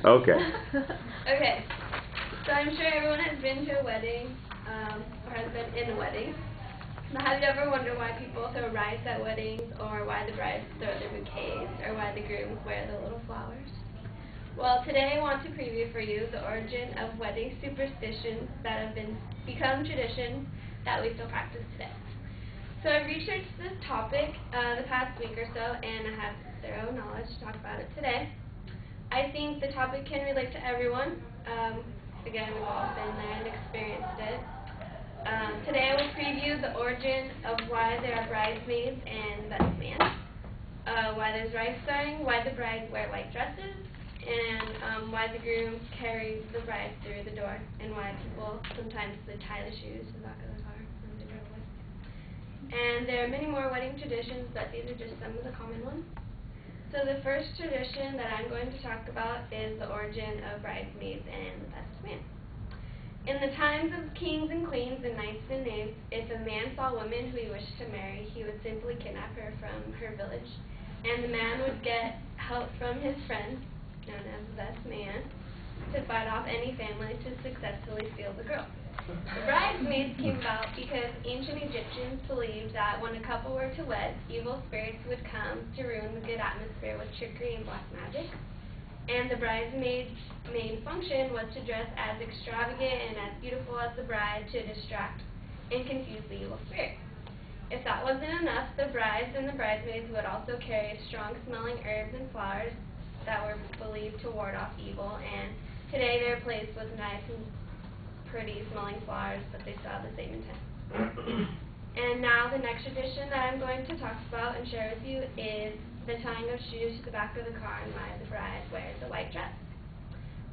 Okay. Okay. So I'm sure everyone has been to a wedding, or has been in a wedding. Now, have you ever wondered why people throw rice at weddings, or why the brides throw their bouquets, or why the grooms wear the little flowers? Well, today I want to preview for you the origin of wedding superstitions that have become traditions that we still practice today. So I researched this topic the past week or so, and I have thorough knowledge to talk about it today. I think the topic can relate to everyone. Again, we've all been there and experienced it. Today I will preview the origin of why there are bridesmaids and vestments, why there's rice sewing, why the brides wear white dresses, and why the groom carries the bride through the door, and why people sometimes tie the shoes to the back of the car when they drive away. And there are many more wedding traditions, but these are just some of the common ones. So the first tradition that I'm going to talk about is the origin of bridesmaids and the best man. In the times of kings and queens and knights and knaves, if a man saw a woman who he wished to marry, he would simply kidnap her from her village, and the man would get help from his friend, known as the best man, to fight off any family to successfully steal the girl. The bridesmaids came about because ancient Egyptians believed that when a couple were to wed, evil spirits would come to ruin the good atmosphere with trickery and black magic. And the bridesmaid's main function was to dress as extravagant and as beautiful as the bride to distract and confuse the evil spirit. If that wasn't enough, the brides and the bridesmaids would also carry strong-smelling herbs and flowers that were believed to ward off evil, and today they're placed with nice and pretty smelling flowers, but they still have the same intent. And now the next tradition that I'm going to talk about and share with you is the tying of shoes to the back of the car and why the bride wears a white dress.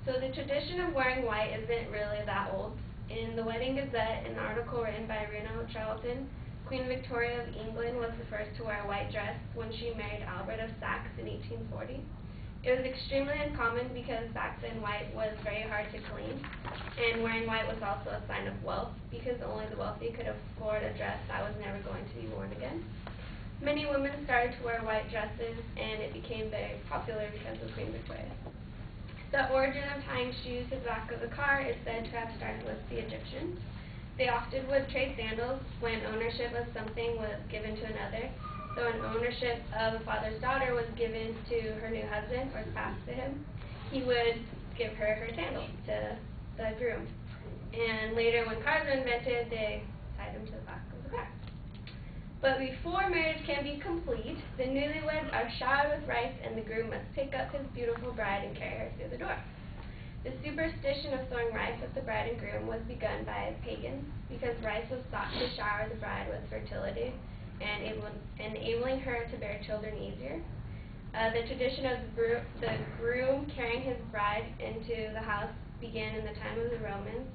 So the tradition of wearing white isn't really that old. In the Wedding Gazette, an article written by Reno Charlton, Queen Victoria of England was the first to wear a white dress when she married Albert of Saxe in 1840. It was extremely uncommon because back then white was very hard to clean, and wearing white was also a sign of wealth because only the wealthy could afford a dress that was never going to be worn again. Many women started to wear white dresses, and it became very popular because of Queen Victoria. The origin of tying shoes to the back of the car is said to have started with the Egyptians. They often would trade sandals when ownership of something was given to another. So when ownership of a father's daughter was given to her new husband or passed to him, he would give her sandals to the groom. And later when cars were invented, they tied them to the back of the car. But before marriage can be complete, the newlyweds are showered with rice, and the groom must pick up his beautiful bride and carry her through the door. The superstition of throwing rice at the bride and groom was begun by pagans because rice was thought to shower the bride with fertility and enabling her to bear children easier. The tradition of the groom carrying his bride into the house began in the time of the Romans.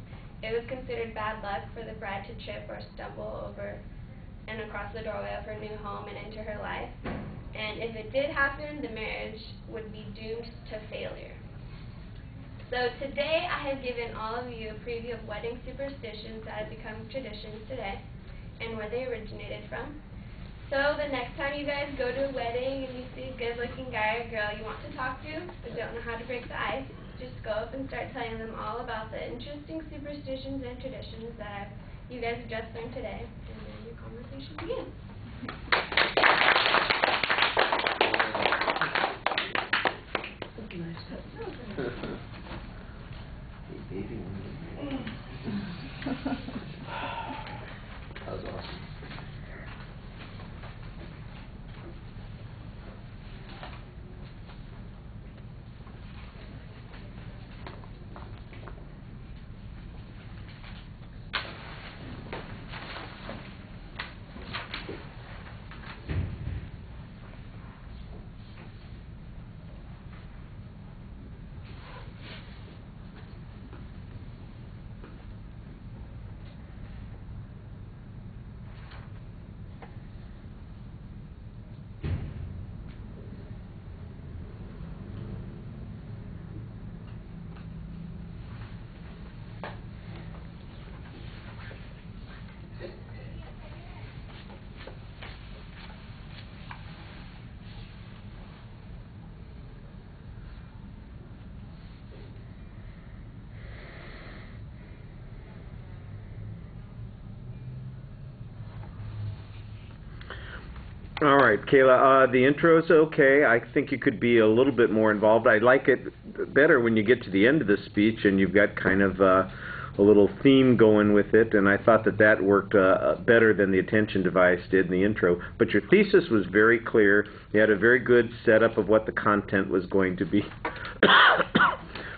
It was considered bad luck for the bride to trip or stumble over and across the doorway of her new home and into her life. And if it did happen, the marriage would be doomed to failure. So today I have given all of you a preview of wedding superstitions that have become traditions today and where they originated from. So the next time you guys go to a wedding and you see a good-looking guy or girl you want to talk to but don't know how to break the ice, just go up and start telling them all about the interesting superstitions and traditions that you guys have just learned today, and then your conversation begins. That was awesome. All right, Kayla, the intro's okay. I think you could be a little bit more involved. I like it better when you get to the end of the speech and you've got kind of a little theme going with it, and I thought that worked better than the attention device did in the intro. But your thesis was very clear. You had a very good setup of what the content was going to be.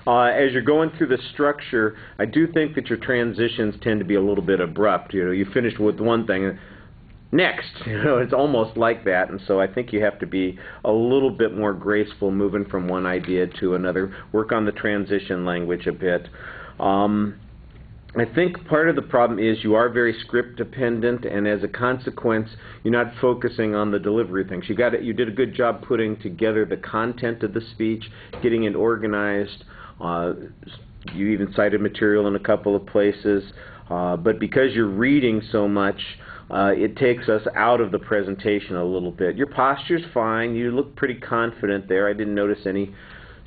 As you're going through the structure, I do think that your transitions tend to be a little bit abrupt. You know, you finish with one thing, next, it's almost like that, and so I think you have to be a little bit more graceful moving from one idea to another. Work on the transition language a bit. I think part of the problem is you are very script dependent, and as a consequence, you're not focusing on the delivery things. You did a good job putting together the content of the speech, getting it organized. You even cited material in a couple of places, but because you're reading so much, it takes us out of the presentation a little bit. Your posture's fine. You look pretty confident there. I didn't notice any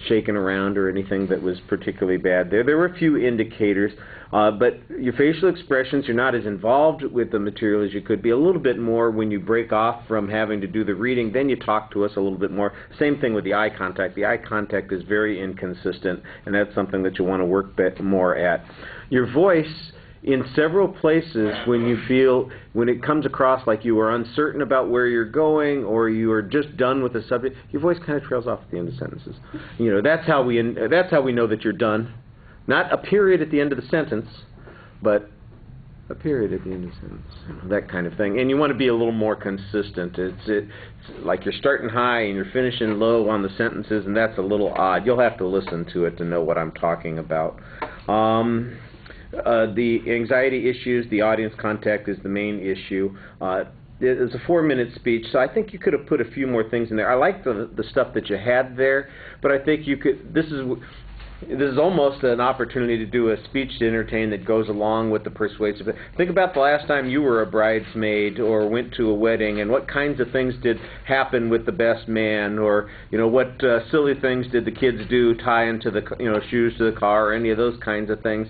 shaking around or anything that was particularly bad there. There were a few indicators, but your facial expressions, you're not as involved with the material as you could be. A little bit more when you break off from having to do the reading, then you talk to us a little bit more. Same thing with the eye contact. The eye contact is very inconsistent, and that's something that you want to work more at. Your voice, in several places, when it comes across like you are uncertain about where you're going or you are just done with the subject, your voice kind of trails off at the end of sentences. You know, that's how we know that you're done. Not a period at the end of the sentence, but a period at the end of the sentence. You know, that kind of thing. And you want to be a little more consistent. It's like you're starting high and you're finishing low on the sentences, and that's a little odd. You'll have to listen to it to know what I'm talking about. The anxiety issues, the audience contact is the main issue. It's a 4-minute speech, so I think you could have put a few more things in there. I like the stuff that you had there, but I think you could. This is almost an opportunity to do a speech to entertain that goes along with the persuasive. Think about the last time you were a bridesmaid or went to a wedding, and what kinds of things did happen with the best man, or what silly things did the kids do, tie into the shoes to the car, or any of those kinds of things.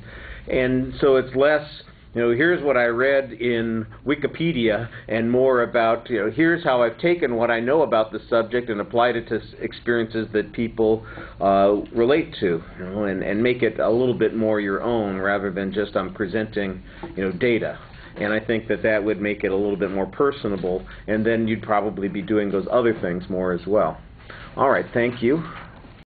And so it's less, here's what I read in Wikipedia, and more about, here's how I've taken what I know about the subject and applied it to experiences that people relate to, and make it a little bit more your own rather than just I'm presenting, data. And I think that would make it a little bit more personable, and then you'd probably be doing those other things more as well. All right, thank you.